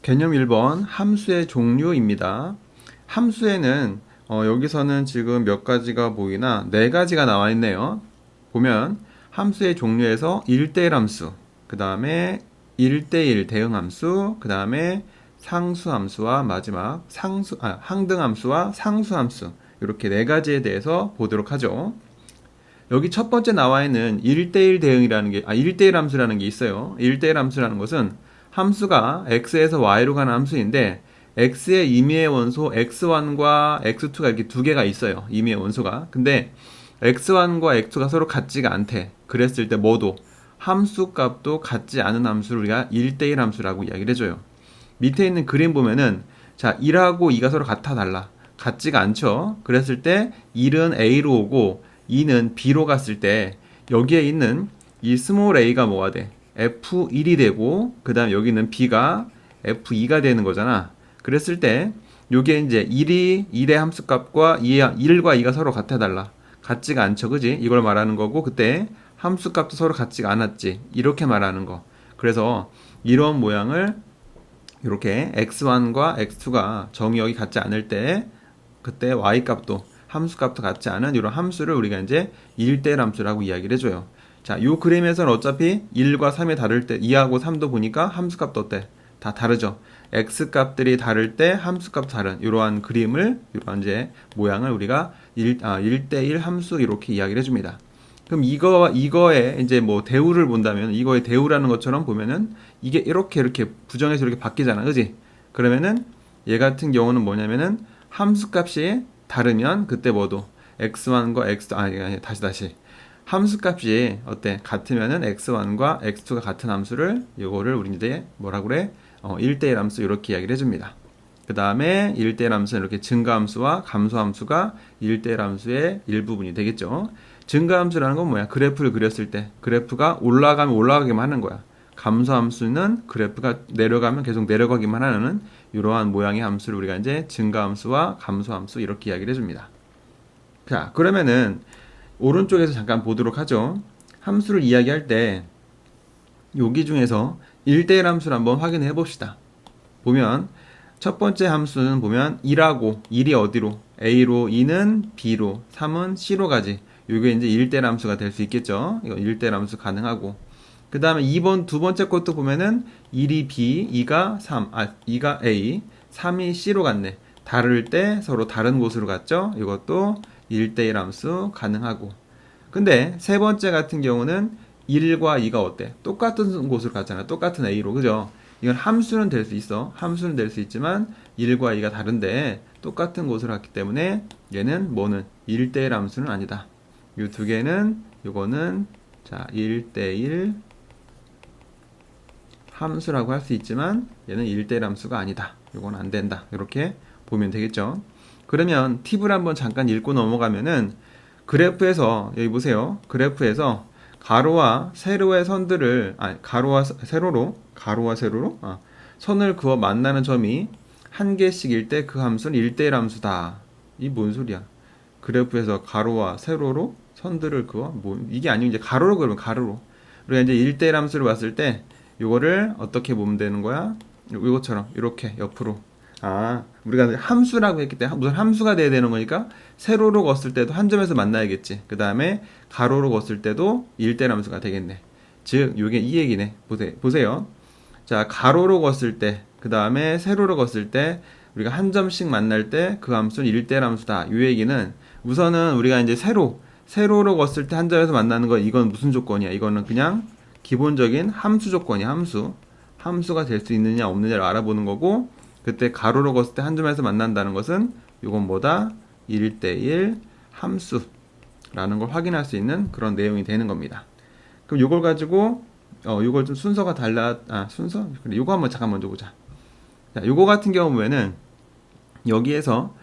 개념 1번 함수의 종류입니다. 함수에는 여기서는 지금 몇 가지가 보이나 네 가지가 나와 있네요. 보면 함수의 종류에서 1대1 함수, 그 다음에 1대1 대응 함수, 그 다음에 상수 함수와 마지막 항등 함수와 상수 함수, 이렇게 네 가지에 대해서 보도록 하죠. 여기 첫 번째 나와 있는 1대1 대응이라는 게, 1대1 함수라는 게 있어요. 1대1 함수라는 것은 함수가 x에서 y로 가는 함수인데, x의 임의의 원소 x1과 x2가 이렇게 두 개가 있어요. 임의의 원소가. 근데 x1과 x2가 서로 같지가 않대. 그랬을 때 뭐도 함수 값도 같지 않은 함수를 우리가 1대1 함수라고 이야기를 해줘요. 밑에 있는 그림 보면은, 자, 1하고 2가 서로 같아 달라. 같지가 않죠. 그랬을 때 1은 a로 오고 2는 b로 갔을 때 여기에 있는 이 스몰 a가 뭐가 돼? f1이 되고, 그 다음 여기는 b가 f2가 되는 거잖아. 그랬을 때 요게 이제 1의 함수값과 1과 2가 서로 같아 달라. 같지가 않죠. 그지? 이걸 말하는 거고, 그때 함수값도 서로 같지가 않았지. 이렇게 말하는 거. 그래서 이런 모양을 이렇게 x1과 x2가 정의역이 같지 않을 때, 그때 y값도 함수값도 같지 않은 이런 함수를 우리가 이제 1대1 함수라고 이야기를 해줘요. 자, 요 그림에서는 어차피 1과 3이 다를 때 2하고 3도 보니까 함수값도 어때? 다 다르죠. x값들이 다를 때 함수값 다른 이러한 그림을, 이러한 이제 모양을 우리가 1대1 함수 이렇게 이야기를 해줍니다. 그럼 이거에 이제 뭐 대우를 본다면, 이거의 대우라는 것처럼 보면은 이게 이렇게 부정해서 이렇게 바뀌잖아. 그지? 그러면은 얘 같은 경우는 뭐냐면은 함수값이 다르면 그때 뭐도 x1과 x2, 아니 다시 함수값이 어때? 같으면은 x1과 x2가 같은 함수를, 요거를 우리 이제 뭐라 그래? 1대1 함수 이렇게 이야기를 해줍니다. 그 다음에 1대1 함수는 이렇게 증가함수와 감소함수가 1대1 함수의 일부분이 되겠죠. 증가함수라는 건 뭐야? 그래프를 그렸을 때 그래프가 올라가면 올라가기만 하는 거야. 감소함수는 그래프가 내려가면 계속 내려가기만 하는 이러한 모양의 함수를 우리가 이제 증가함수와 감소함수 이렇게 이야기를 해줍니다. 자, 그러면은 오른쪽에서 잠깐 보도록 하죠. 함수를 이야기할 때 여기 중에서 1대1 함수를 한번 확인해 봅시다. 보면 첫 번째 함수는 보면 1하고 1이 어디로? A로, 2는 B로, 3은 C로 가지. 이게 이제 1대1 함수가 될 수 있겠죠. 이거 1대1 함수 가능하고. 그 다음에 2번 두 번째 것도 보면은 1이 B, 2가 3, 2가 A, 3이 C로 갔네. 다를 때 서로 다른 곳으로 갔죠. 이것도 1대1 함수 가능하고. 근데 세 번째 같은 경우는 1과 2가 어때? 똑같은 곳으로 갔잖아. 똑같은 A로. 그죠? 이건 함수는 될 수 있어. 함수는 될 수 있지만 1과 2가 다른데 똑같은 곳으로 갔기 때문에 얘는 뭐는 1대1 함수는 아니다. 이 두 개는, 요거는 자 1대1 함수라고 할 수 있지만 얘는 1대1 함수가 아니다. 요건 안 된다. 이렇게 보면 되겠죠. 그러면 팁을 한번 잠깐 읽고 넘어가면은, 그래프에서 여기 보세요. 그래프에서 가로와 세로의 선들을, 가로와 세로로 선을 그어 만나는 점이 한 개씩일 때 그 함수는 1대1 함수다. 이 뭔 소리야? 그래프에서 가로와 세로로 선들을 그어, 이게 아니면 이제 가로로 그러면 가로로. 우리가 이제 1대1 함수를 봤을 때 요거를 어떻게 보면 되는 거야? 이것처럼 이렇게 옆으로. 우리가 함수라고 했기 때문에 무슨 함수가 돼야 되는 거니까 세로로 걷을 때도 한 점에서 만나야겠지. 그 다음에 가로로 걷을 때도 1대1 함수가 되겠네. 즉 이게 이 얘기네. 보세요. 자, 가로로 걷을 때, 그 다음에 세로로 걷을 때 우리가 한 점씩 만날 때 그 함수는 1대1 함수다. 이 얘기는 우선은 우리가 이제 세로로 걷을 때 한 점에서 만나는 거, 이건 무슨 조건이야? 이거는 그냥 기본적인 함수 조건이야. 함수가 될 수 있느냐 없느냐를 알아보는 거고, 그때 가로로 걷을 때 한 점에서 만난다는 것은 이건 뭐다? 1대1 함수라는 걸 확인할 수 있는 그런 내용이 되는 겁니다. 그럼 이걸 가지고 이걸 좀 순서가 순서? 그래, 이거 한번 잠깐 먼저 보자. 자, 요거 같은 경우 보면은 여기에서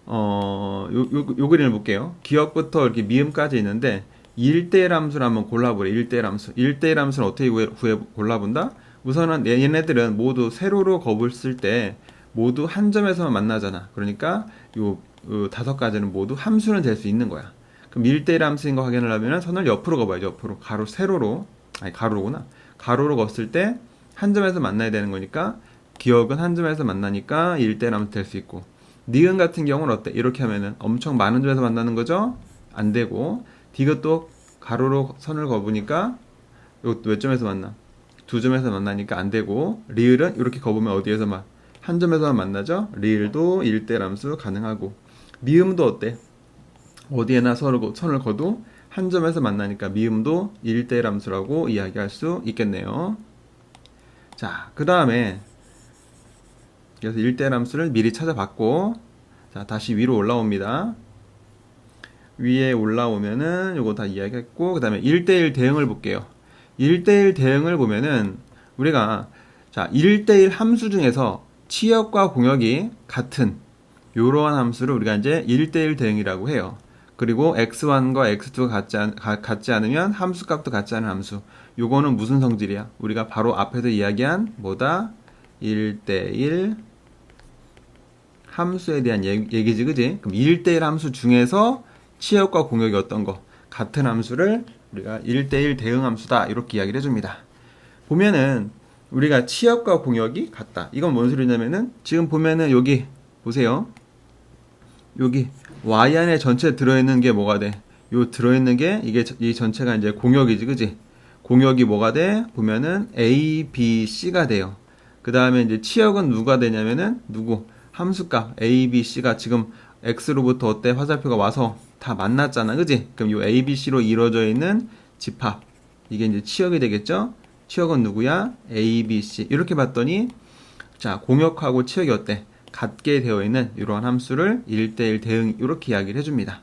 요 그림을 볼게요. 기억부터 이렇게 미음까지 있는데 1대1 함수를 한번 골라보래. 1대1 함수. 1대1 함수는 어떻게 골라본다? 우선은 얘네들은 모두 세로로 걷을 때 모두 한 점에서만 만나잖아. 그러니까 요 다섯 가지는 모두 함수는 될 수 있는 거야. 그럼 1대1 함수인 거 확인을 하면 선을 옆으로 걷어야죠. 옆으로. 가로로구나. 가로로 걷을 때 한 점에서 만나야 되는 거니까 기억은 한 점에서 만나니까 1대라면 될 수 있고, 니은 같은 경우는 어때? 이렇게 하면은 엄청 많은 점에서 만나는 거죠? 안 되고, 디귿도 가로로 선을 그어보니까 이것도 몇 점에서 만나? 두 점에서 만나니까 안 되고, 리을은 이렇게 그어보면 어디에서만? 한 점에서만 만나죠? 리을도 1대람수 가능하고, 미음도 어때? 어디에나 선을 그어도 한 점에서 만나니까 미음도 1대람수라고 이야기할 수 있겠네요. 자, 그 다음에 그래서 1대람수를 미리 찾아봤고, 자, 다시 위로 올라옵니다. 위에 올라오면은 요거 다 이야기했고, 그 다음에 1대1 대응을 볼게요. 1대1 대응을 보면은 우리가 자 1대1 함수 중에서 치역과 공역이 같은 요러한 함수를 우리가 이제 1대1 대응이라고 해요. 그리고 x1과 x2가 같지 않으면 함수값도 같지 않은 함수. 요거는 무슨 성질이야? 우리가 바로 앞에서 이야기한 뭐다? 1대1 함수에 대한 얘기지, 그지? 그럼 1대1 함수 중에서 치역과 공역이 어떤 거? 같은 함수를 우리가 1대1 대응 함수다. 이렇게 이야기를 해줍니다. 보면은 우리가 치역과 공역이 같다. 이건 뭔 소리냐면은 지금 보면은 여기 보세요. 여기 y 안에 전체 들어있는 게 뭐가 돼? 요 들어있는 게 이게 이 전체가 이제 공역이지, 그지? 공역이 뭐가 돼? 보면은 a, b, c가 돼요. 그 다음에 이제 치역은 누가 되냐면은 누구? 함수값 a, b, c가 지금 x로부터 어때? 화살표가 와서 다 만났잖아, 그지? 그럼 요 a, b, c로 이루어져 있는 집합 이게 이제 치역이 되겠죠? 치역은 누구야? a, b, c 이렇게 봤더니 자 공역하고 치역이 어때? 같게 되어 있는 이러한 함수를 1대1 대응 이렇게 이야기를 해줍니다.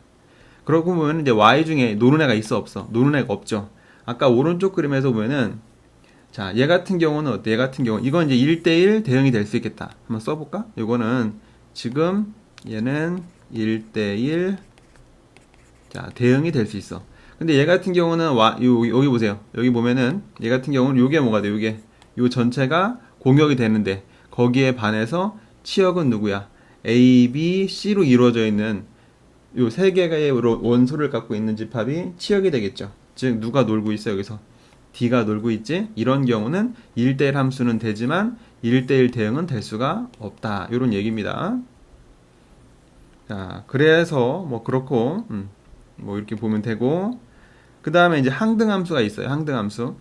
그러고 보면 이제 y 중에 노는 애가 있어 없어? 노는 애가 없죠. 아까 오른쪽 그림에서 보면은 자 얘 같은 경우는 어때? 얘 같은 경우 이건 이제 1대1 대응이 될 수 있겠다. 한번 써볼까? 이거는 지금 얘는 1대1 자 대응이 될 수 있어. 근데 얘 같은 경우는 여기 보세요. 여기 보면은 얘 같은 경우는 요게 뭐가 돼? 요게 요 전체가 공역이 되는데 거기에 반해서 치역은 누구야? A, B, C로 이루어져 있는 요 세 개의 원소를 갖고 있는 집합이 치역이 되겠죠. 즉 누가 놀고 있어 여기서? D가 놀고 있지? 이런 경우는 1대1 함수는 되지만 1대1 대응은 될 수가 없다. 이런 얘기입니다. 자, 그래서 뭐 그렇고 뭐 이렇게 보면 되고 그 다음에 이제 항등함수가 있어요. 항등함수.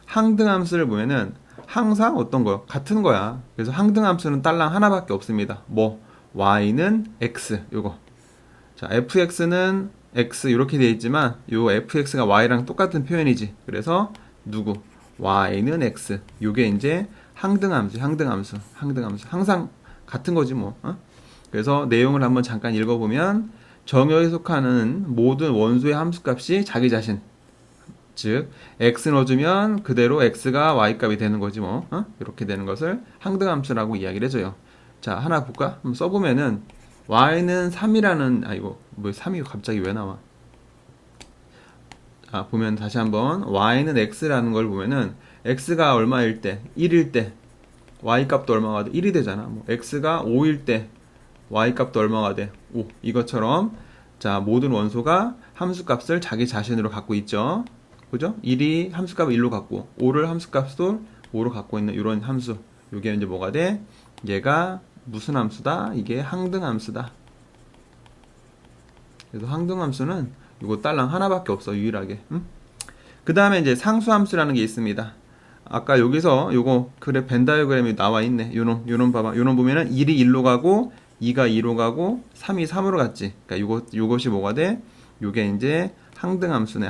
항등함수를 보면은 항상 어떤 거요? 같은 거야. 그래서 항등함수는 딸랑 하나밖에 없습니다. 뭐 y는 x 요거. 자 fx는 x 이렇게 되어 있지만 요 fx가 y랑 똑같은 표현이지. 그래서 누구? y는 x. 요게 이제 항등함수. 항상 같은 거지 뭐. 그래서 내용을 한번 잠깐 읽어보면 정역에 속하는 모든 원소의 함수값이 자기 자신 즉 x 넣어주면 그대로 x가 y값이 되는 거지 뭐 이렇게 되는 것을 항등함수라고 이야기를 해줘요. 자 하나 볼까? 한번 써보면은 y는 3이라는 이거 뭐 3이 갑자기 왜 나와? 자 보면 다시 한번 y는 x라는 걸 보면은 x가 얼마일 때? 1일 때 y값도 얼마가 돼? 1이 되잖아. 뭐 x가 5일 때 y값도 얼마가 돼? 5. 이것처럼 자 모든 원소가 함수값을 자기 자신으로 갖고 있죠. 그죠? 1이 함수값을 1로 갖고 5를 함수값을 5로 갖고 있는 이런 함수. 이게 이제 뭐가 돼? 얘가 무슨 함수다? 이게 항등함수다. 그래서 항등함수는 이거 딸랑 하나밖에 없어 유일하게. 그 다음에 이제 상수함수라는 게 있습니다. 아까 여기서 요거 그래 벤 다이어그램이 나와 있네. 요놈 봐봐. 요놈 보면은 1이 1로 가고 2가 2로 가고 3이 3으로 갔지. 그러니까 요것이 뭐가 돼? 요게 이제 항등함수네.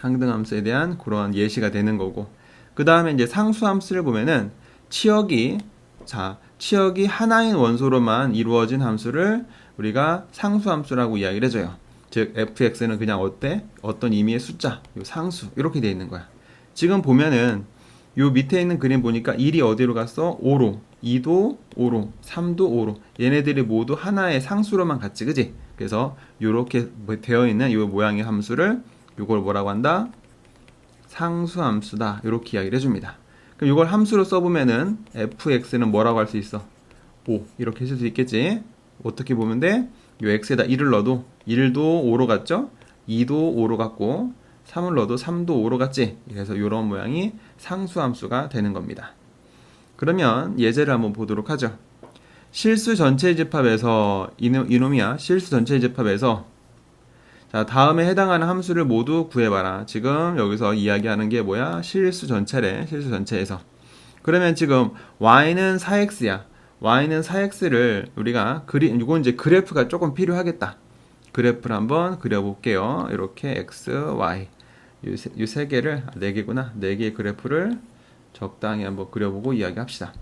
항등함수에 대한 그러한 예시가 되는 거고. 그 다음에 이제 상수함수를 보면은 치역이 하나인 원소로만 이루어진 함수를 우리가 상수함수라고 이야기를 해줘요. 즉 fx는 그냥 어떤 의미의 숫자, 요 상수 이렇게 되어 있는 거야. 지금 보면은 요 밑에 있는 그림 보니까 1이 어디로 갔어? 5로, 2도 5로, 3도 5로. 얘네들이 모두 하나의 상수로만 갔지, 그지? 그래서 요렇게 되어 있는 요 모양의 함수를 요걸 뭐라고 한다? 상수함수다. 이렇게 이야기를 해줍니다. 그럼 이걸 함수로 써보면은 fx는 뭐라고 할 수 있어? 5 이렇게 쓸 수 있겠지? 어떻게 보면 돼? 요 x에다 1을 넣어도 1도 5로 갔죠? 2도 5로 갔고 3을 넣어도 3도 5로 갔지? 그래서 이런 모양이 상수함수가 되는 겁니다. 그러면 예제를 한번 보도록 하죠. 실수 전체 집합에서 이놈이야. 실수 전체 집합에서 자, 다음에 해당하는 함수를 모두 구해봐라. 지금 여기서 이야기하는 게 뭐야? 실수 전체래. 실수 전체에서. 그러면 지금 y는 4x야. y는 4x를 우리가 이건 이제 그래프가 조금 필요하겠다. 그래프를 한번 그려볼게요. 이렇게 x, y 이 세 개를 네 개구나. 네 개의 그래프를 적당히 한번 그려보고 이야기합시다.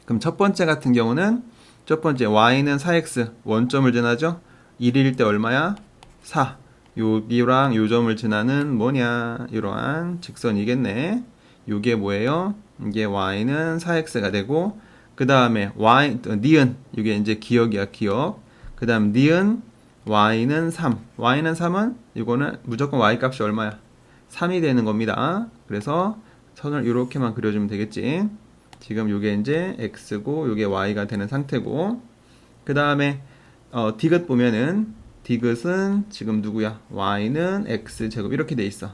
그럼 첫 번째 같은 경우는 첫 번째 y는 4x 원점을 지나죠. 1일 때 얼마야? 4. 여기랑 요 점을 지나는 뭐냐? 이러한 직선이겠네. 요게 뭐예요? 이게 y는 4x가 되고 그 다음에 니은 이게 이제 기억이야 기억. 그 다음 니은 y는 3. y는 3은 이거는 무조건 y 값이 얼마야? 3이 되는 겁니다. 그래서 선을 이렇게만 그려주면 되겠지. 지금 요게 이제 x고 요게 y가 되는 상태고 그 다음에 디귿 보면은 디귿은 지금 누구야? y는 x제곱 이렇게 돼 있어.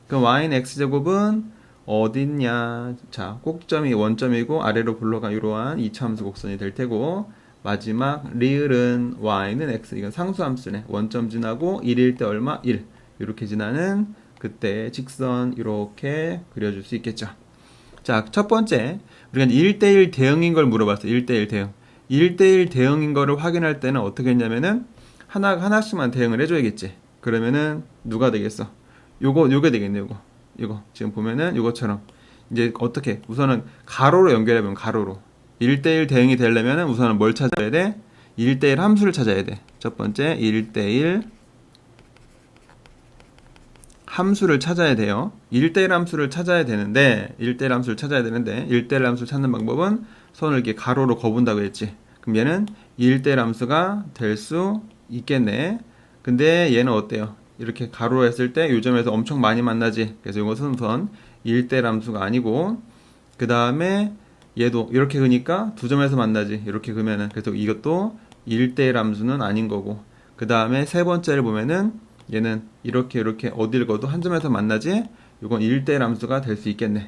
그럼 y는 x제곱은 어딨냐? 자, 꼭점이 원점이고 아래로 굴러가 이러한 이차함수 곡선이 될 테고 마지막 리을은 y는 x 이건 상수함수네. 원점 지나고 1일 때 얼마? 1 이렇게 지나는 그때 직선 이렇게 그려줄 수 있겠죠. 자, 첫 번째 우리가 1대1 대응인 걸 물어봤어. 1대1 대응. 1대1 대응인 거를 확인할 때는 어떻게 했냐면은 하나씩만 대응을 해줘야겠지. 그러면은 누가 되겠어? 요게 되겠네. 이거 지금 보면은 요것처럼 이제 어떻게 우선은 가로로 연결해보면 가로로 1대1 대응이 되려면은 우선은 뭘 찾아야 돼? 1대1 함수를 찾아야 돼. 첫 번째 1대1 함수를 찾아야 돼요. 1대1 함수를 찾아야 되는데 1대1 함수를 찾는 방법은 선을 이렇게 가로로 거분다고 했지. 그럼 얘는 1대1 함수가 될 수 있겠네. 근데 얘는 어때요? 이렇게 가로로 했을 때 이 점에서 엄청 많이 만나지. 그래서 이것은 우선 1대1 함수가 아니고 그 다음에 얘도 이렇게 그니까 두 점에서 만나지. 이렇게 그면은 그래서 이것도 1대1 함수는 아닌 거고 그 다음에 세 번째를 보면은 얘는 이렇게 어딜 거도 한 점에서 만나지. 이건 1대1 함수가 될 수 있겠네.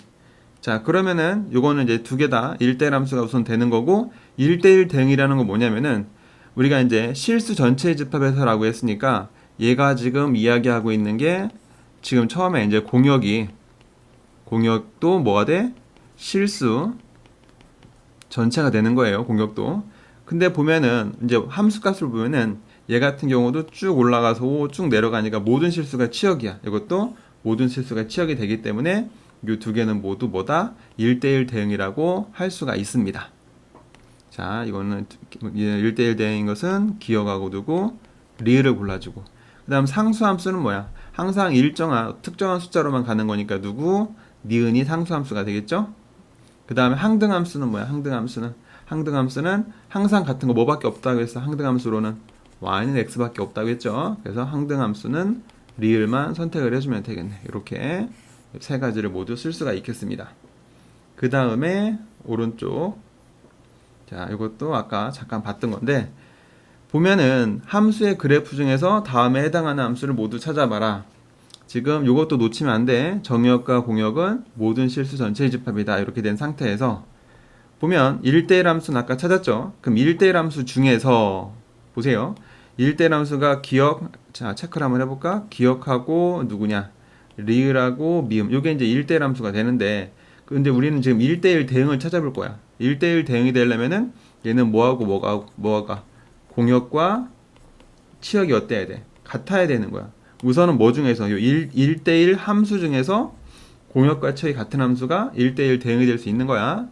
자, 그러면은 요거는 이제 두 개 다 1대1 함수가 우선 되는 거고 1대1 대응이라는 건 뭐냐면은 우리가 이제 실수 전체 집합에서라고 했으니까 얘가 지금 이야기하고 있는 게 지금 처음에 이제 공역도 뭐가 돼? 실수 전체가 되는 거예요. 공역도. 근데 보면은 이제 함수 값을 보면은 얘 같은 경우도 쭉 올라가서 쭉 내려가니까 모든 실수가 치역이야. 이것도 모든 실수가 치역이 되기 때문에 이 두 개는 모두 뭐다? 1대1 대응이라고 할 수가 있습니다. 자, 이거는 1대1 대응인 것은 기억하고 두고 리을을 골라주고 그 다음 상수함수는 뭐야? 항상 특정한 숫자로만 가는 거니까 누구? 니은이 상수함수가 되겠죠? 그 다음에 항등함수는 뭐야? 항등함수는 항상 같은 거 뭐밖에 없다고 했어? 항등함수로는 y는 x밖에 없다고 했죠? 그래서 항등함수는 리을만 선택을 해주면 되겠네. 이렇게 세 가지를 모두 쓸 수가 있겠습니다. 그 다음에 오른쪽 자, 이것도 아까 잠깐 봤던 건데 보면은 함수의 그래프 중에서 다음에 해당하는 함수를 모두 찾아봐라. 지금 이것도 놓치면 안 돼. 정역과 공역은 모든 실수 전체 집합이다. 이렇게 된 상태에서 보면 1대1 함수는 아까 찾았죠. 그럼 1대1 함수 중에서 보세요. 1대1 함수가 자, 체크를 한번 해볼까? 기억하고 누구냐? 리을하고 미음. 이게 이제 1대1 함수가 되는데 근데 우리는 지금 1대1 대응을 찾아볼 거야. 1대1 대응이 되려면은 얘는 뭐하고 뭐가 공역과 치역이 어때야 돼? 같아야 되는 거야. 우선은 뭐 중에서 1대1 함수 중에서 공역과 치역이 같은 함수가 1대1 대응이 될 수 있는 거야.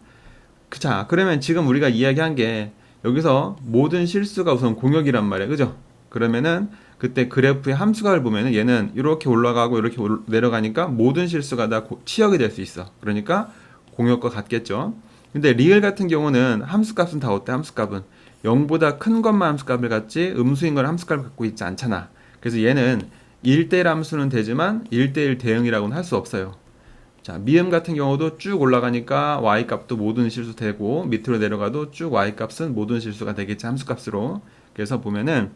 자, 그러면 지금 우리가 이야기한 게 여기서 모든 실수가 우선 공역이란 말이야. 그죠? 그러면은 그때 그래프의 함수각을 보면은 얘는 이렇게 올라가고 이렇게 내려가니까 모든 실수가 다 치역이 될 수 있어. 그러니까 공역과 같겠죠. 근데 리을 같은 경우는 함수값은 다 어때? 함수값은 0보다 큰 것만 함수값을 갖지 음수인 걸 함수값을 갖고 있지 않잖아. 그래서 얘는 1대1 함수는 되지만 1대1 대응이라고는 할 수 없어요. 자, 미음 같은 경우도 쭉 올라가니까 y값도 모든 실수 되고 밑으로 내려가도 쭉 y값은 모든 실수가 되겠지 함수값으로. 그래서 보면은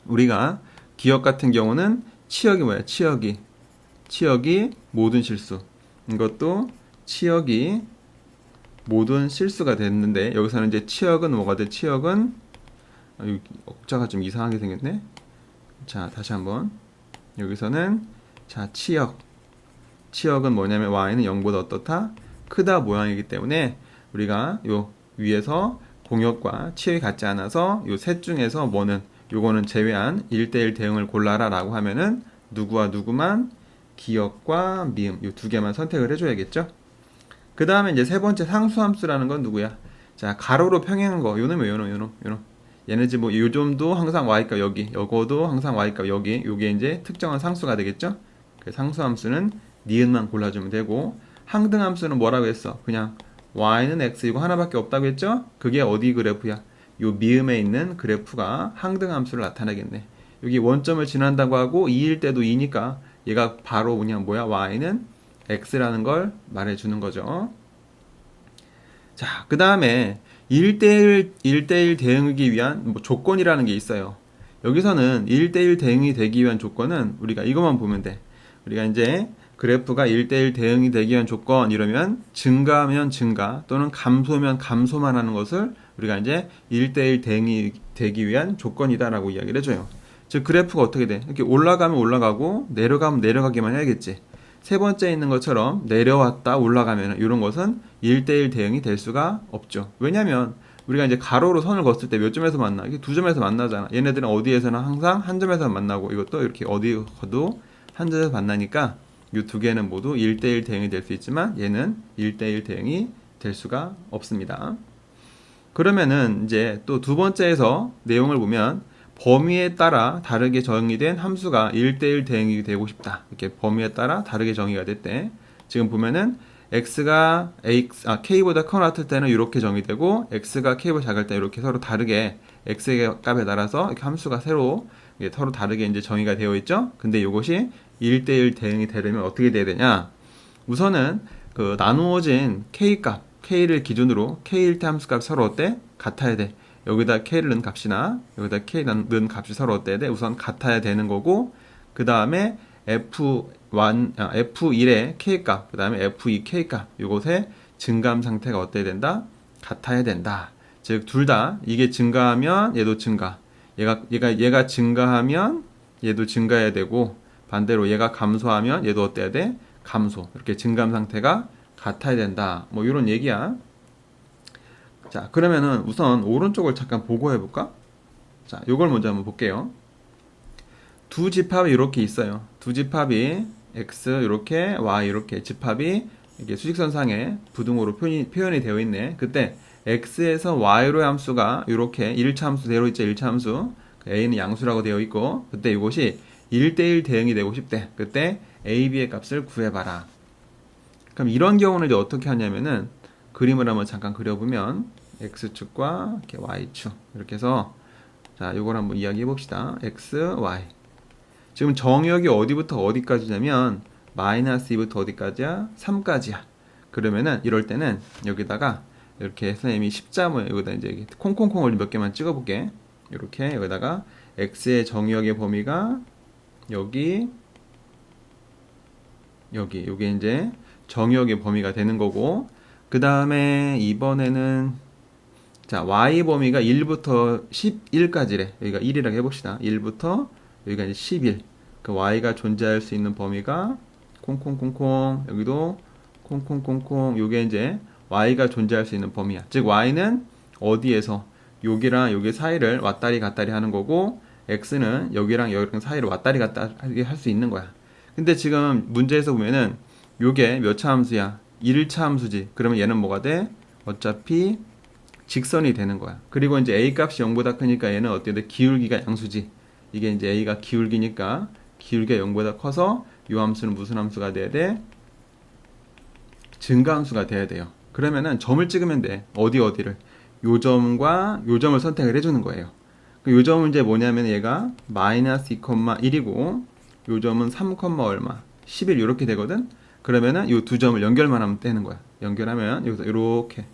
우리가 기억 같은 경우는 치역이 뭐야? 치역이 모든 실수. 이것도 치역이 모든 실수가 됐는데 여기서는 이제 치역은 뭐가 돼? 치역은 여기 억자가 좀 이상하게 생겼네. 자, 다시 한번 여기서는 자 치역은 뭐냐면 y는 0보다 어떻다? 크다 모양이기 때문에 우리가 요 위에서 공역과 치역이 같지 않아서 요 셋 중에서 뭐는 요거는 제외한 1대1 대응을 골라라 라고 하면은 누구와 누구만 기역과 미음 요 두 개만 선택을 해줘야겠죠. 그 다음에 이제 세 번째 상수함수라는 건 누구야? 자, 가로로 평행한 거 요놈이 요놈 얘네지 뭐 요점도 항상 y값 여기 요거도 항상 y값 여기 요게 이제 특정한 상수가 되겠죠. 그 상수함수는 니은만 골라주면 되고 항등함수는 뭐라고 했어? 그냥 y는 x 이거 하나밖에 없다고 했죠? 그게 어디 그래프야? 요 미음에 있는 그래프가 항등함수를 나타내겠네. 여기 원점을 지난다고 하고 2일 때도 2니까 얘가 바로 그냥 뭐야? y는 x라는 걸 말해주는 거죠. 자, 그 다음에 1대1 대응하기 위한 뭐 조건이라는 게 있어요. 여기서는 1대1 대응이 되기 위한 조건은 우리가 이것만 보면 돼. 우리가 이제 그래프가 1대1 대응이 되기 위한 조건 이러면 증가하면 증가 또는 감소면 감소만 하는 것을 우리가 이제 1대1 대응이 되기 위한 조건이다라고 이야기를 해줘요. 즉 그래프가 어떻게 돼? 이렇게 올라가면 올라가고 내려가면 내려가기만 해야겠지. 세 번째 있는 것처럼 내려왔다 올라가면 이런 것은 1대1 대응이 될 수가 없죠. 왜냐면 우리가 이제 가로로 선을 걷을 때 몇 점에서 만나? 이게 두 점에서 만나잖아. 얘네들은 어디에서는 항상 한 점에서 만나고 이것도 이렇게 어디 가도 한 점에서 만나니까 이 두 개는 모두 1대1 대응이 될 수 있지만 얘는 1대1 대응이 될 수가 없습니다. 그러면은 이제 또 두 번째에서 내용을 보면 범위에 따라 다르게 정의된 함수가 1대1 대응이 되고 싶다. 이렇게 범위에 따라 다르게 정의가 됐대. 지금 보면은 x가 k보다 커 같을 때는 이렇게 정의되고 x가 k보다 작을 때 이렇게 서로 다르게 x의 값에 따라서 이렇게 함수가 서로 다르게 이제 정의가 되어 있죠. 근데 이것이 1대1 대응이 되려면 어떻게 돼야 되냐? 우선은 그 나누어진 k값, k를 기준으로 k일 때 함수 값이 서로 어때? 같아야 돼. 여기다 k를 넣은 값이나 여기다 k 넣은 값이 서로 어때야 돼? 우선 같아야 되는 거고 그 다음에 F1의 k값, 그 다음에 F2 k값 이것의 증가함 상태가 어때야 된다? 같아야 된다. 즉 둘 다 이게 증가하면 얘도 증가, 얘가 증가하면 얘도 증가해야 되고 반대로 얘가 감소하면 얘도 어때야 돼? 감소. 이렇게 증가함 상태가 같아야 된다. 뭐 이런 얘기야. 자, 그러면은 우선 오른쪽을 잠깐 보고 해볼까? 자, 요걸 먼저 한번 볼게요. 두 집합이 이렇게 있어요. 두 집합이 x 이렇게 y 이렇게 집합이 이렇게 수직선상에 부등호로 표현이 되어 있네. 그때 x에서 y로의 함수가 이렇게 1차 함수 대로 있죠. 1차 함수 a는 양수라고 되어 있고 그때 이것이 1대1 대응이 되고 싶대. 그때 a, b의 값을 구해봐라. 그럼 이런 경우는 이제 어떻게 하냐면은 그림을 한번 잠깐 그려보면 x축과 이렇게 y축 이렇게 해서 자 요걸 한번 이야기해 봅시다. x, y 지금 정역이 어디부터 어디까지냐면 마이너스 2부터 어디까지야? 3까지야. 그러면은 이럴 때는 여기다가 이렇게 선생님이 십자문 여기다 이제 콩콩콩을 몇 개만 찍어볼게. 이렇게 여기다가 x의 정역의 범위가 여기 요게 이제 정역의 범위가 되는 거고 그 다음에 이번에는 자 y 범위가 1부터 11까지래. 여기가 1이라고 해봅시다. 1부터 여기가 이제 11. 그 y가 존재할 수 있는 범위가 콩콩콩콩 여기도 콩콩콩콩 요게 이제 y가 존재할 수 있는 범위야. 즉 y는 어디에서 여기랑 여기 사이를 왔다리 갔다리 하는 거고 x는 여기랑 여기랑 사이를 왔다리 갔다리 할 수 있는 거야. 근데 지금 문제에서 보면은 요게 몇 차 함수야? 1차 함수지. 그러면 얘는 뭐가 돼? 어차피 직선이 되는 거야. 그리고 이제 a 값이 0보다 크니까 얘는 어떻게 돼? 기울기가 양수지. 이게 이제 a가 기울기니까 기울기가 0보다 커서 이 함수는 무슨 함수가 돼야 돼? 증가함수가 돼야 돼요. 그러면은 점을 찍으면 돼. 어디를? 요 점과 요 점을 선택을 해주는 거예요. 요 점은 이제 뭐냐면 얘가 마이너스 2,1이고 요 점은 3, 얼마? 11 이렇게 되거든? 그러면은 요 두 점을 연결만 하면 되는 거야. 연결하면 여기서 이렇게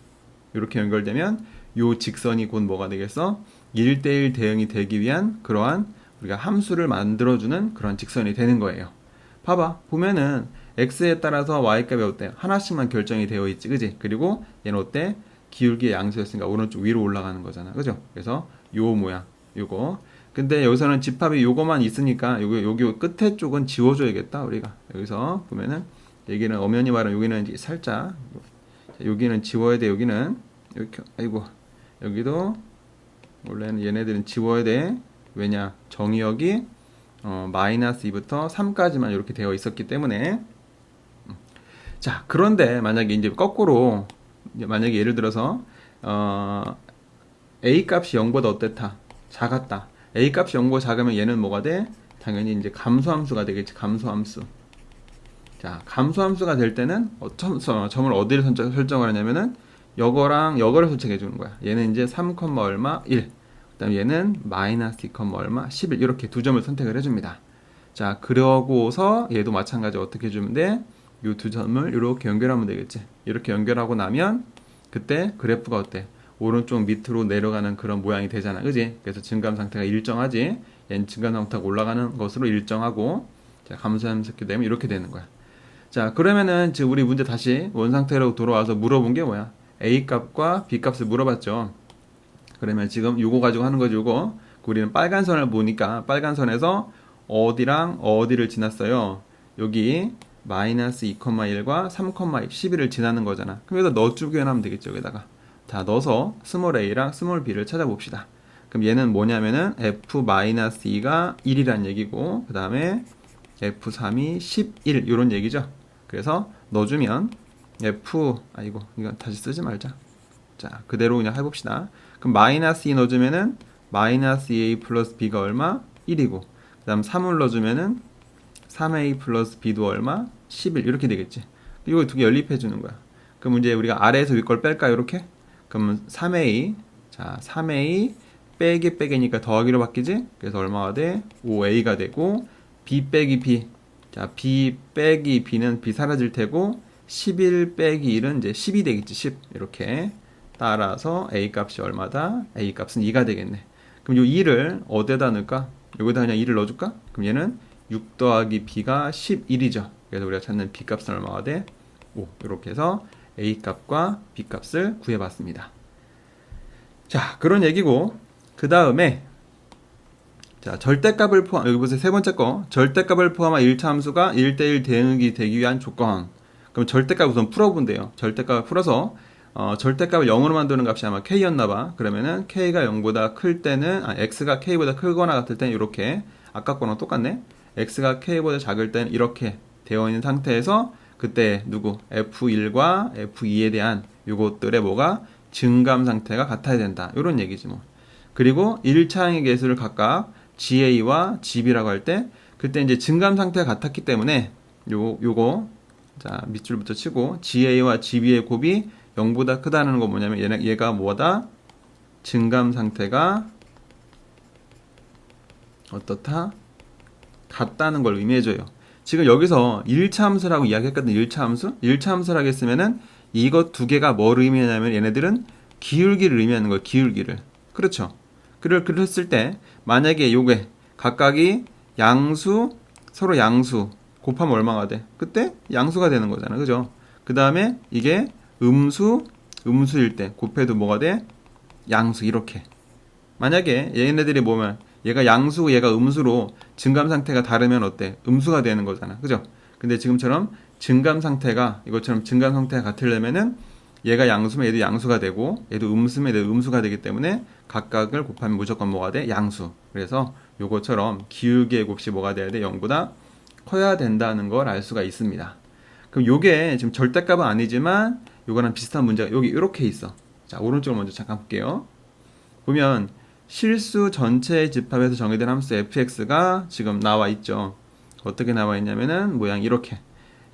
연결되면 요 직선이 곧 뭐가 되겠어? 1대1 대응이 되기 위한 그러한 우리가 함수를 만들어주는 그런 직선이 되는 거예요. 봐봐. 보면은 x에 따라서 y값이 어때? 하나씩만 결정이 되어 있지, 그지? 그리고 얘는 어때? 기울기의 양수였으니까 오른쪽 위로 올라가는 거잖아, 그죠? 그래서 요 모양, 요거. 근데 여기서는 집합이 요거만 있으니까 여기 끝에 쪽은 지워줘야겠다, 우리가. 여기서 보면은 여기는 엄연히 말하면 여기는 이제 살짝 여기는 지워야 돼. 여기는 이렇게 아이고 여기도 원래는 얘네들은 지워야 돼. 왜냐? 정의역이 마이너스 2부터 3까지만 이렇게 되어 있었기 때문에. 자, 그런데 만약에 이제 거꾸로 만약에 예를 들어서 a 값이 0보다 어땠다? 작았다. a 값이 0보다 작으면 얘는 뭐가 돼? 당연히 이제 감소함수가 되겠지. 감소함수. 자, 감소함수가 될 때는 점을 어디를 설정을 하냐면은 여거를 설정해 주는 거야. 얘는 이제 3, 얼마 1. 그다음 얘는 마이너스 2, 얼마 11. 이렇게 두 점을 선택을 해줍니다. 자, 그러고서 얘도 마찬가지 어떻게 해주면 돼? 이 두 점을 이렇게 연결하면 되겠지. 이렇게 연결하고 나면 그때 그래프가 어때? 오른쪽 밑으로 내려가는 그런 모양이 되잖아, 그지? 그래서 증감 상태가 일정하지. 얘는 증감 상태가 올라가는 것으로 일정하고, 자, 감소함수가 되면 이렇게 되는 거야. 자, 그러면은 지금 우리 문제 다시 원상태로 돌아와서 물어본 게 뭐야? A 값과 B 값을 물어봤죠. 그러면 지금 요거 가지고 하는 거지, 요거. 우리는 빨간 선을 보니까 빨간 선에서 어디랑 어디를 지났어요? 여기 마이너스 2,1과 3,1, 11을 지나는 거잖아. 그럼 여기다 넣어주기만 하면 되겠죠, 여기다가. 자, 넣어서 스몰 a랑 스몰 b를 찾아봅시다. 그럼 얘는 뭐냐면은 f-2가 1이란 얘기고, 그 다음에 f3이 11 이런 얘기죠. 그래서 넣어주면 아이고 이거 다시 쓰지 말자. 자, 그대로 그냥 해봅시다. 그럼 마이너스 2 넣어주면은 마이너스 2a 플러스 b가 얼마? 1이고, 그 다음 3을 넣어주면은 3a 플러스 b도 얼마? 11 이렇게 되겠지. 이거 두 개 연립해 주는 거야. 그럼 이제 우리가 아래에서 위 걸 뺄까 이렇게? 그러면 3a, 자 3a 빼기 빼기니까 더하기로 바뀌지? 그래서 얼마가 돼? 5a가 되고, b 빼기 b, 자 b 빼기 b는 b 사라질 테고 11 빼기 1은 이제 10이 되겠지. 10 이렇게. 따라서 a 값이 얼마다? a 값은 2가 되겠네. 그럼 이 2를 어디에다 넣을까? 여기다 그냥 2를 넣어줄까? 그럼 얘는 6 더하기 b가 11이죠. 그래서 우리가 찾는 b 값은 얼마가 돼? 5. 이렇게 해서 a 값과 b 값을 구해봤습니다. 자, 그런 얘기고, 그 다음에 자, 절대값을 포함, 여기 보세요. 세 번째 거. 절대값을 포함한 1차 함수가 1대1 대응이 되기 위한 조건. 그럼 절대값 우선 풀어본대요. 절대값을 풀어서 절대값을 0으로 만드는 값이 아마 k였나봐. 그러면은 k가 0보다 클 때는, x가 k보다 크거나 같을 때는 이렇게, 아까 거랑 똑같네. x가 k보다 작을 때는 이렇게 되어 있는 상태에서 그때 누구 f1과 f2에 대한 요것들의 뭐가 증감 상태가 같아야 된다. 이런 얘기지 뭐. 그리고 1차항의 개수를 각각 GA와 GB라고 할 때 그때 이제 증감 상태가 같았기 때문에 요거 자 밑줄부터 치고 GA와 GB의 곱이 0보다 크다는 거 뭐냐면 얘가 뭐다? 증감 상태가 어떻다? 같다는 걸 의미해줘요. 지금 여기서 1차 함수라고 이야기했거든. 1차 함수? 1차 함수라고 했으면은 이것 두 개가 뭘 의미하냐면 얘네들은 기울기를 의미하는 거예요. 기울기를. 그렇죠. 그랬을 때 만약에 요게 각각이 양수, 서로 양수 곱하면 얼마가 돼? 그때 양수가 되는 거잖아. 그죠? 그 다음에 이게 음수일 때 곱해도 뭐가 돼? 양수. 이렇게. 만약에 얘네들이 뭐면 얘가 양수고 얘가 음수로 증감 상태가 다르면 어때? 음수가 되는 거잖아. 그죠? 근데 지금처럼 증감 상태가 이것처럼 증감 상태가 같으려면은 얘가 양수면 얘도 양수가 되고 얘도 음수면 얘도 음수가 되기 때문에 각각을 곱하면 무조건 뭐가 돼? 양수. 그래서 요것처럼 기울기의 곱이 뭐가 돼야 돼? 0보다 커야 된다는 걸 알 수가 있습니다. 그럼 요게 지금 절대값은 아니지만 요거랑 비슷한 문제가 여기 이렇게 있어. 자, 오른쪽을 먼저 잠깐 볼게요. 보면 실수 전체의 집합에서 정의된 함수 fx가 지금 나와 있죠. 어떻게 나와 있냐면은 모양 이렇게.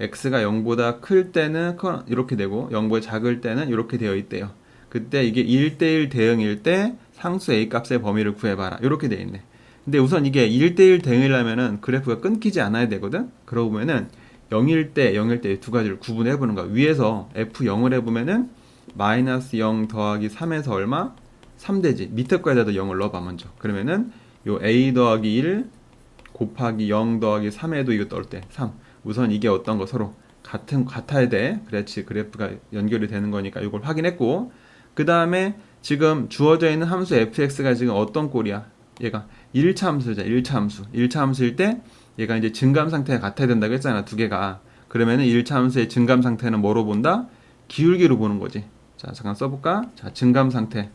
x가 0보다 클 때는 이렇게 되고 0보다 작을 때는 이렇게 되어 있대요. 그때 이게 1대1 대응일 때 상수 a 값의 범위를 구해봐라. 이렇게 되어 있네. 근데 우선 이게 1대1 대응이려면은 그래프가 끊기지 않아야 되거든. 그러고 보면은 0일 때 두 가지를 구분해 보는 거야. 위에서 f0을 해보면은 마이너스 0 더하기 3에서 얼마? 3되지. 밑에 거에다도 0을 넣어봐 먼저. 그러면은 요 a 더하기 1 곱하기 0 더하기 3에도 이거 넣을 때 3. 우선 이게 어떤 거 서로 같아야 돼. 그렇지. 그래프가 연결이 되는 거니까 이걸 확인했고, 그 다음에 지금 주어져 있는 함수 fx가 지금 어떤 꼴이야? 얘가 1차 함수잖아. 1차 함수. 1차 함수일 때 얘가 이제 증감 상태가 같아야 된다고 했잖아. 두 개가. 그러면은 1차 함수의 증감 상태는 뭐로 본다? 기울기로 보는 거지. 자, 잠깐 써볼까? 자, 증감 상태.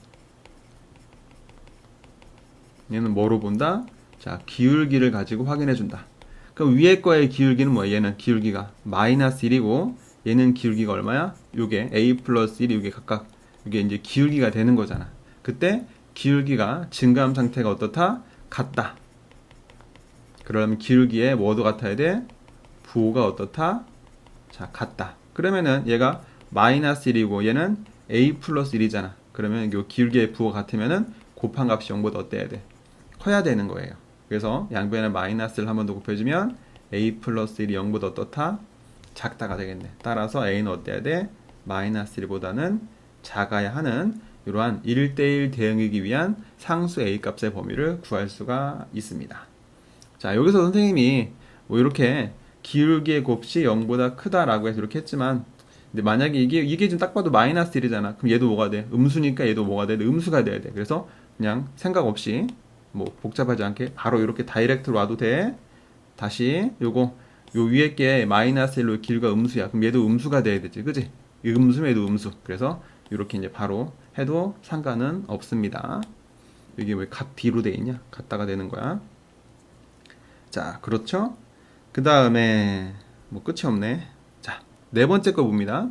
얘는 뭐로 본다? 자, 기울기를 가지고 확인해 준다. 그럼 위에 거의 기울기는 뭐야? 얘는 기울기가 마이너스 1이고 얘는 기울기가 얼마야? 요게 a 플러스 1이 요게 각각 이게 이제 기울기가 되는 거잖아. 그때 기울기가 증가함 상태가 어떻다? 같다. 그러면 기울기에 뭐도 같아야 돼? 부호가 어떻다? 자, 같다. 그러면은 얘가 마이너스 1이고 얘는 a 플러스 1이잖아. 그러면 요 기울기의 부호가 같으면은 곱한 값이 0보다 어때야 돼? 커야 되는 거예요. 그래서 양변에 마이너스를 한 번 더 곱해주면 a 플러스 1이 0보다 어떻다? 작다가 되겠네. 따라서 a는 어때야 돼? 마이너스 1보다는 작아야 하는 이러한 1대1 대응이기 위한 상수 a 값의 범위를 구할 수가 있습니다. 자, 여기서 선생님이 뭐 이렇게 기울기의 곱이 0보다 크다라고 해서 이렇게 했지만, 근데 만약에 이게 좀 딱 봐도 마이너스 1이잖아. 그럼 얘도 뭐가 돼? 음수니까 얘도 뭐가 돼? 음수가 돼야 돼. 그래서 그냥 생각 없이 뭐 복잡하지 않게 바로 이렇게 다이렉트로 와도 돼. 다시 요 위에 게 마이너스 1로 길가 음수야. 그럼 얘도 음수가 돼야 되지. 그지? 이 음수면 얘도 음수. 그래서 이렇게 이제 바로 해도 상관은 없습니다. 이게 왜 값 B로 돼 있냐? 같다가 되는 거야. 자, 그렇죠? 그 다음에 뭐 끝이 없네. 자, 네 번째 거 봅니다.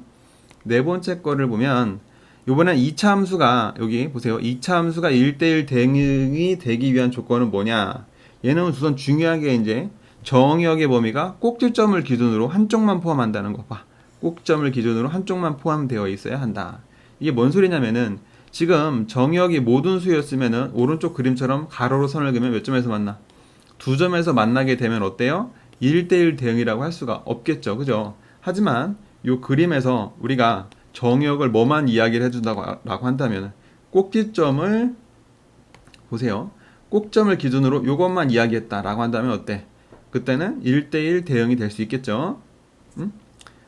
네 번째 거를 보면 요번엔 2차 함수가 여기 보세요. 2차 함수가 1대1 대응이 되기 위한 조건은 뭐냐? 얘는 우선 중요하게 이제 정의역의 범위가 꼭지점을 기준으로 한쪽만 포함한다는 거 봐. 꼭지점을 기준으로 한쪽만 포함되어 있어야 한다. 이게 뭔 소리냐면은 지금 정의역이 모든 수였으면은 오른쪽 그림처럼 가로로 선을 그으면 몇 점에서 만나? 두 점에서 만나게 되면 어때요? 1대1 대응이라고 할 수가 없겠죠. 그죠? 하지만 이 그림에서 우리가 정의역을 뭐만 이야기를 해준다고 한다면 꼭지점을 보세요. 꼭점을 기준으로 이것만 이야기했다라고 한다면 어때? 그때는 1대1 대응이 될 수 있겠죠.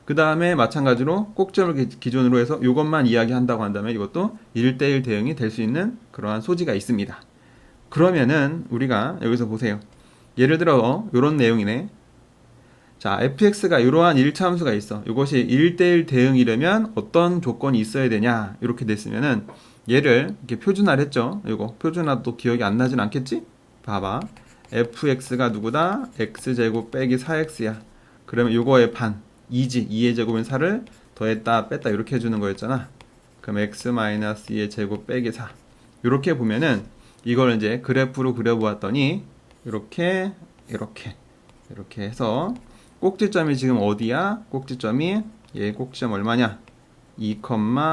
그 다음에 마찬가지로 꼭점을 기준으로 해서 이것만 이야기한다고 한다면 이것도 1대1 대응이 될 수 있는 그러한 소지가 있습니다. 그러면은 우리가 여기서 보세요. 예를 들어 이런 내용이네. 자, fx가 이러한 1차 함수가 있어. 이것이 1대1 대응이려면 어떤 조건이 있어야 되냐? 이렇게 됐으면은 얘를 이렇게 표준화를 했죠. 이거 표준화도 기억이 안 나진 않겠지? 봐봐. fx가 누구다? x제곱 빼기 4x야. 그러면 이거의 반 2지. 2의 제곱인 4를 더했다 뺐다 이렇게 해주는 거였잖아. 그럼 x-2의 제곱 빼기 4. 이렇게 보면은 이걸 이제 그래프로 그려보았더니 이렇게 해서 꼭지점이 지금 어디야? 꼭지점이 얘 꼭지점 얼마냐? 2,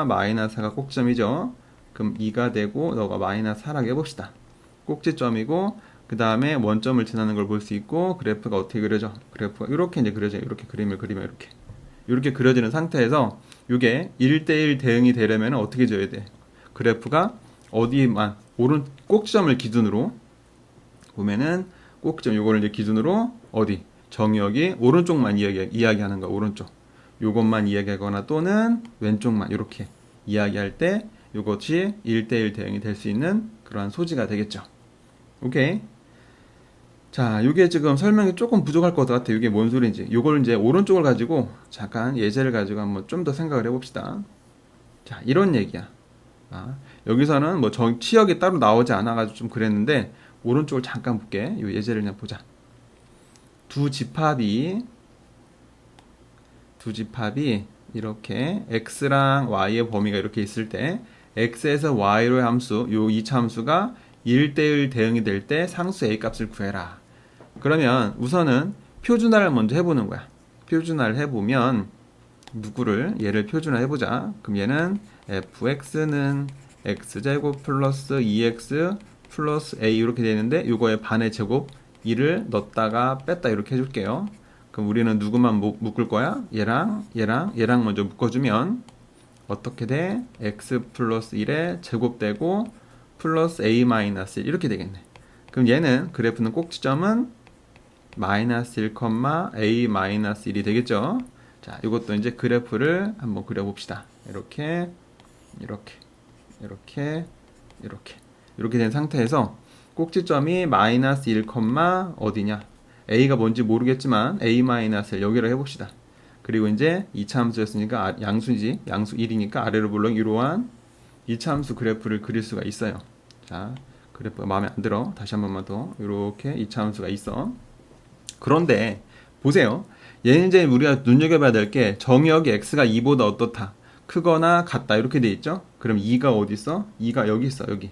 마이너스 4가 꼭지점이죠. 그럼 2가 되고 너가 마이너스 4라고 해봅시다. 꼭지점이고 그 다음에 원점을 지나는 걸 볼 수 있고 그래프가 어떻게 그려져? 그래프가 이렇게 이제 그려져요. 이렇게 그림을 그리면 이렇게 그려지는 상태에서 이게 1대1 대응이 되려면 어떻게 줘야 돼? 그래프가 어디만 오른 꼭지점을 기준으로 보면은 꼭지점 요거를 이제 기준으로 어디? 정의역이 오른쪽만 이야기하는 거야. 오른쪽. 요것만 이야기하거나 또는 왼쪽만 이렇게 이야기할 때 요것이 1대1 대응이 될 수 있는 그러한 소지가 되겠죠. 오케이. 자, 요게 지금 설명이 조금 부족할 것 같아. 이게 뭔 소리인지. 요걸 이제 오른쪽을 가지고 잠깐 예제를 가지고 한번 좀 더 생각을 해봅시다. 자, 이런 얘기야. 여기서는 뭐 치역이 따로 나오지 않아가지고 좀 그랬는데 오른쪽을 잠깐 볼게. 요 예제를 그냥 보자. 두 집합이 이렇게 x랑 y의 범위가 이렇게 있을 때 x에서 y로의 함수, 요 2차 함수가 1대1 대응이 될 때 상수 a 값을 구해라. 그러면 우선은 표준화를 먼저 해보는 거야. 표준화를 해보면 얘를 표준화 해보자. 그럼 얘는 fx는 x제곱 플러스 2x 플러스 a 이렇게 되는데 이거의 반의 제곱 2를 넣었다가 뺐다 이렇게 해줄게요. 그럼 우리는 누구만 묶을 거야? 얘랑 먼저 묶어주면 어떻게 돼? x 플러스 1에 제곱되고 플러스 a 마이너스 1 이렇게 되겠네. 그럼 얘는 그래프는 꼭지점은 마이너스 1, a 마이너스 1이 되겠죠. 자, 이것도 이제 그래프를 한번 그려봅시다. 이렇게 이렇게 이렇게 이렇게 이렇게 된 상태에서 꼭지점이 마이너스 1, 어디냐? a가 뭔지 모르겠지만 a 마이너스 1 여기로 해봅시다. 그리고 이제 2차 함수였으니까 양수지, 양수 1이니까 아래로 물론 이러한 2차 함수 그래프를 그릴 수가 있어요. 자, 그래프가 마음에 안 들어. 다시 한 번만 더. 이렇게 2차 함수가 있어. 그런데 보세요. 얘는 이제 우리가 눈여겨봐야 될 게 정역이 x가 2보다 어떻다, 크거나 같다 이렇게 돼 있죠. 그럼 2가 어디 있어? 2가 여기 있어, 여기.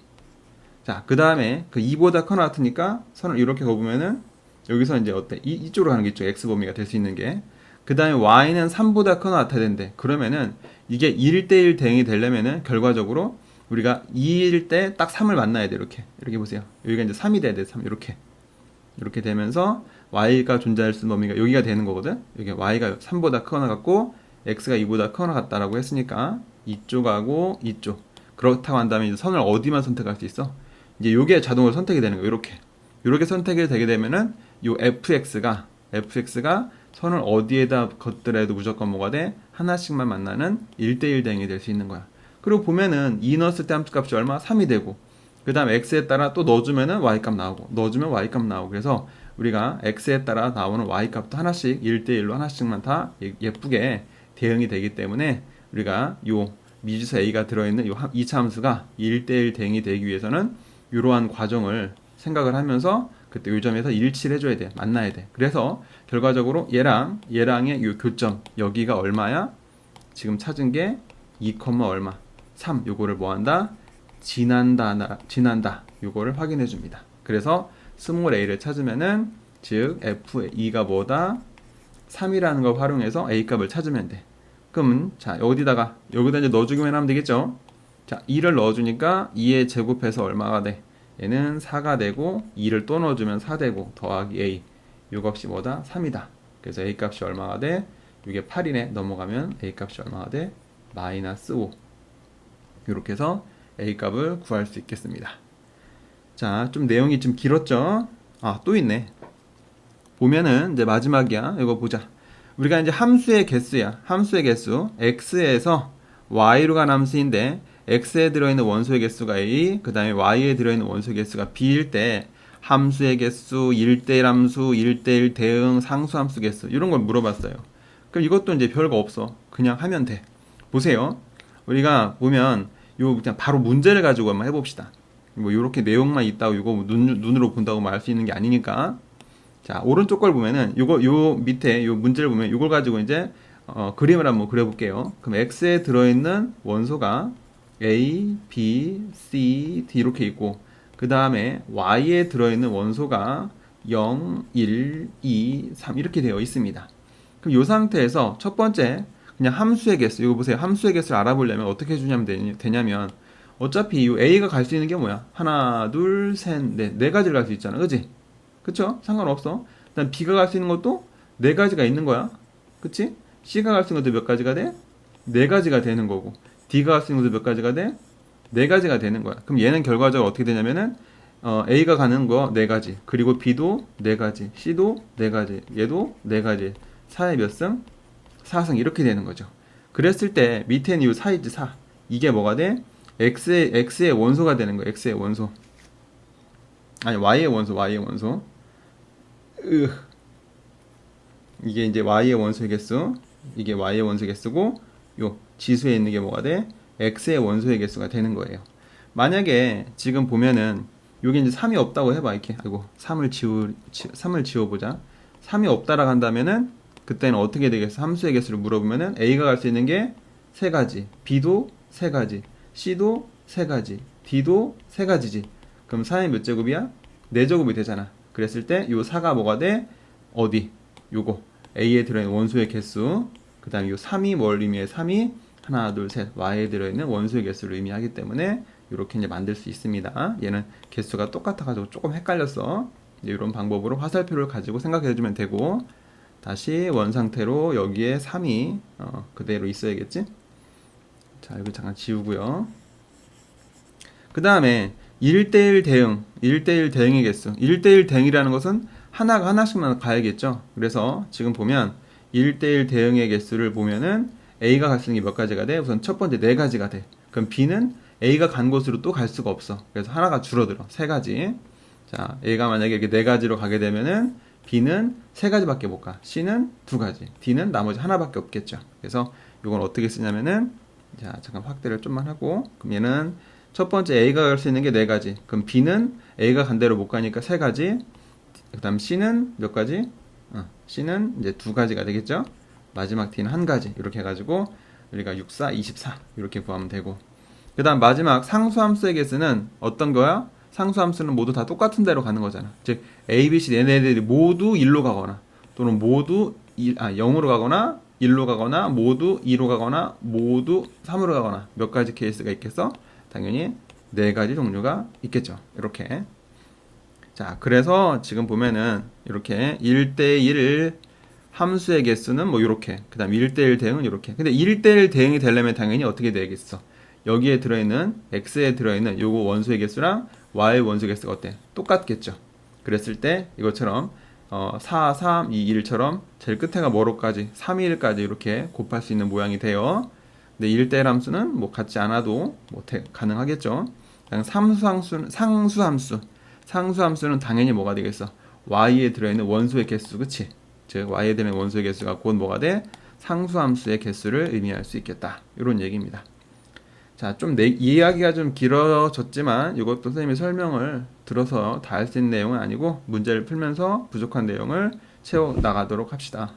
자, 그 다음에 그 2보다 커나 같으니까 선을 이렇게 그어보면은 여기서 이제 어때? 이쪽으로 가는 게 있죠. x 범위가 될 수 있는 게. 그 다음에 y는 3보다 커나 같아야 되는데, 그러면은 이게 1대1 대응이 되려면은 결과적으로 우리가 2일 때 딱 3을 만나야 돼. 이렇게 보세요. 여기가 이제 3이 돼야 돼. 3 이렇게 되면서 y가 존재할 수 있는 범위가 여기가 되는 거거든. 여기 y가 3보다 크거나 같고 x가 2보다 크거나 같다라고 했으니까 이쪽하고 이쪽. 그렇다고 한다면 이제 선을 어디만 선택할 수 있어? 이제 요게 자동으로 선택이 되는 거예요. 이렇게 선택이 되게 되면은 요 fx가 선을 어디에다 걷더라도 무조건 뭐가 돼? 하나씩만 만나는 1대1 대응이 될 수 있는 거야. 그리고 보면은 2 넣었을 때 함수값이 얼마? 3이 되고, 그 다음 x에 따라 또 넣어주면은 y값 나오고, 넣어주면 y값 나오고. 그래서 우리가 x에 따라 나오는 y값도 하나씩 1대1로 하나씩만 다 예쁘게 대응이 되기 때문에 우리가 요 미지수 a가 들어있는 요 2차 함수가 1대1 대응이 되기 위해서는 이러한 과정을 생각을 하면서 그때 요 점에서 일치를 해줘야 돼. 만나야 돼. 그래서 결과적으로 얘랑의 요 교점 여기가 얼마야? 지금 찾은 게 2, 얼마? 3. 요거를 뭐한다? 지난다. 요거를 확인해 줍니다. 그래서 스몰 a를 찾으면은 즉 f2가 뭐다? 3이라는 걸 활용해서 a 값을 찾으면 돼. 그럼 자, 여기다 이제 넣어주기만 하면 되겠죠? 자, 2를 넣어주니까 2에 제곱해서 얼마가 돼? 얘는 4가 되고 2를 또 넣어주면 4 되고 더하기 a, 요 값이 뭐다? 3이다. 그래서 a 값이 얼마가 돼? 이게 8이네. 넘어가면 a 값이 얼마가 돼? 마이너스 5. 이렇게 해서 a 값을 구할 수 있겠습니다. 자, 좀 내용이 좀 길었죠? 아, 또 있네. 보면은 이제 마지막이야. 이거 보자. 우리가 이제 함수의 개수야. 함수의 개수 x에서 y로 간 함수인데 x에 들어있는 원소의 개수가 a, 그 다음에 y에 들어있는 원소의 개수가 b일 때 함수의 개수, 1대1 함수, 1대1 대응, 상수함수 개수 이런 걸 물어봤어요. 그럼 이것도 이제 별거 없어. 그냥 하면 돼. 보세요. 우리가 보면 요 그냥 바로 문제를 가지고 한번 해봅시다. 뭐 요렇게 내용만 있다고 이거 눈으로 본다고 말할 수 있는 게 아니니까. 자, 오른쪽 걸 보면은 요 밑에 요 문제를 보면 이걸 가지고 이제 그림을 한번 그려볼게요. 그럼 x에 들어있는 원소가 a, b, c, d 이렇게 있고, 그 다음에 y에 들어있는 원소가 0, 1, 2, 3 이렇게 되어 있습니다. 그럼 이 상태에서 첫 번째 그냥 함수의 개수, 이거 보세요. 함수의 개수를 알아보려면 어떻게 해주냐면 되냐면 어차피 이 a가 갈 수 있는 게 뭐야? 하나, 둘, 셋, 넷, 네 가지를 갈 수 있잖아, 그치? 그쵸? 상관없어. 일단 b가 갈 수 있는 것도 네 가지가 있는 거야, 그치? c가 갈 수 있는 것도 몇 가지가 돼? 네 가지가 되는 거고, d가 갈 수 있는 것도 몇 가지가 돼? 네 가지가 되는 거야. 그럼 얘는 결과적으로 어떻게 되냐면은 a가 가는 거 네 가지, 그리고 b도 네 가지, c도 네 가지, 얘도 네 가지. 4의 몇 승? 4승 이렇게 되는 거죠. 그랬을 때 밑에는 이 4이지 4. 이게 뭐가 돼? x의 원소가 되는 거야. x의 원소. 아니 y의 원소. 이게 이제 y의 원소의 개수. 이게 y의 원소의 개수고, 요 지수에 있는 게 뭐가 돼? x의 원소의 개수가 되는 거예요. 만약에 지금 보면은 여기 이제 3이 없다고 해봐. 이렇게. 아이고, 3을 지워보자. 3이 없다라고 한다면은 그때는 어떻게 되겠어? 함수의 개수를 물어보면은 a가 갈 수 있는 게 3가지, b도 3가지, c도 3가지, d도 3가지지. 그럼 4의 몇 제곱이야? 4제곱이 되잖아. 그랬을 때 요 4가 뭐가 돼? 어디? 요거 a에 들어있는 원소의 개수, 그 다음에 요 3이 뭘 의미해? 3이 하나, 둘, 셋, y에 들어있는 원소의 개수를 의미하기 때문에 이렇게 이제 만들 수 있습니다. 얘는 개수가 똑같아가지고 조금 헷갈렸어. 이런 방법으로 화살표를 가지고 생각해주면 되고, 다시 원상태로 여기에 3이 그대로 있어야겠지? 자, 여기 잠깐 지우고요. 그 다음에 1대1 대응, 1대1 대응의 개수. 1대1 대응이라는 것은 하나가 하나씩만 가야겠죠. 그래서 지금 보면 1대1 대응의 개수를 보면은 A가 갈 수 있는 게 몇 가지가 돼? 우선 첫 번째 4가지가 돼. 그럼 B는 A가 간 곳으로 또 갈 수가 없어. 그래서 하나가 줄어들어. 3가지. 자, A가 만약에 이렇게 4가지로 가게 되면은 B는 3가지밖에 못 가. C는 2가지. D는 나머지 하나밖에 없겠죠. 그래서 이건 어떻게 쓰냐면은 자, 잠깐 확대를 좀만 하고 그럼 얘는 첫 번째 A가 갈 수 있는 게 4가지. 그럼 B는 A가 간 대로 못 가니까 3가지. 그 다음 C는 몇 가지? C는 이제 2가지가 되겠죠? 마지막 D는 1가지. 이렇게 해가지고 우리가 6, 4, 24 이렇게 구하면 되고 그 다음 마지막 상수함수의 개수는 어떤 거야? 상수함수는 모두 다 똑같은 데로 가는 거잖아. 즉 A, B, C 얘네들이 모두 1로 가거나 또는 모두 0으로 가거나 1로 가거나 모두 2로 가거나 모두 3으로 가거나 몇 가지 케이스가 있겠어? 당연히 4가지 종류가 있겠죠. 이렇게. 자, 그래서 지금 보면은 이렇게 1대1 함수의 개수는 뭐 이렇게. 그다음 1대1 대응은 이렇게. 근데 1대1 대응이 되려면 당연히 어떻게 되겠어? 여기에 들어있는 x에 들어있는 요거 원소의 개수랑 y의 원소의 개수가 어때? 똑같겠죠. 그랬을 때 이것처럼 4, 3, 2, 1처럼 제일 끝에가 뭐로까지 3, 2, 1까지 이렇게 곱할 수 있는 모양이 돼요. 근데 1대1 함수는 뭐 같지 않아도 뭐 가능하겠죠. 상수함수는 당연히 뭐가 되겠어? y에 들어있는 원소의 개수, 그치? 즉 y에 들어있는 원소의 개수가 곧 뭐가 돼? 상수함수의 개수를 의미할 수 있겠다. 이런 얘기입니다. 자, 좀 이야기가 좀 길어졌지만 이것도 선생님이 설명을 들어서 다 할 수 있는 내용은 아니고 문제를 풀면서 부족한 내용을 채워 나가도록 합시다.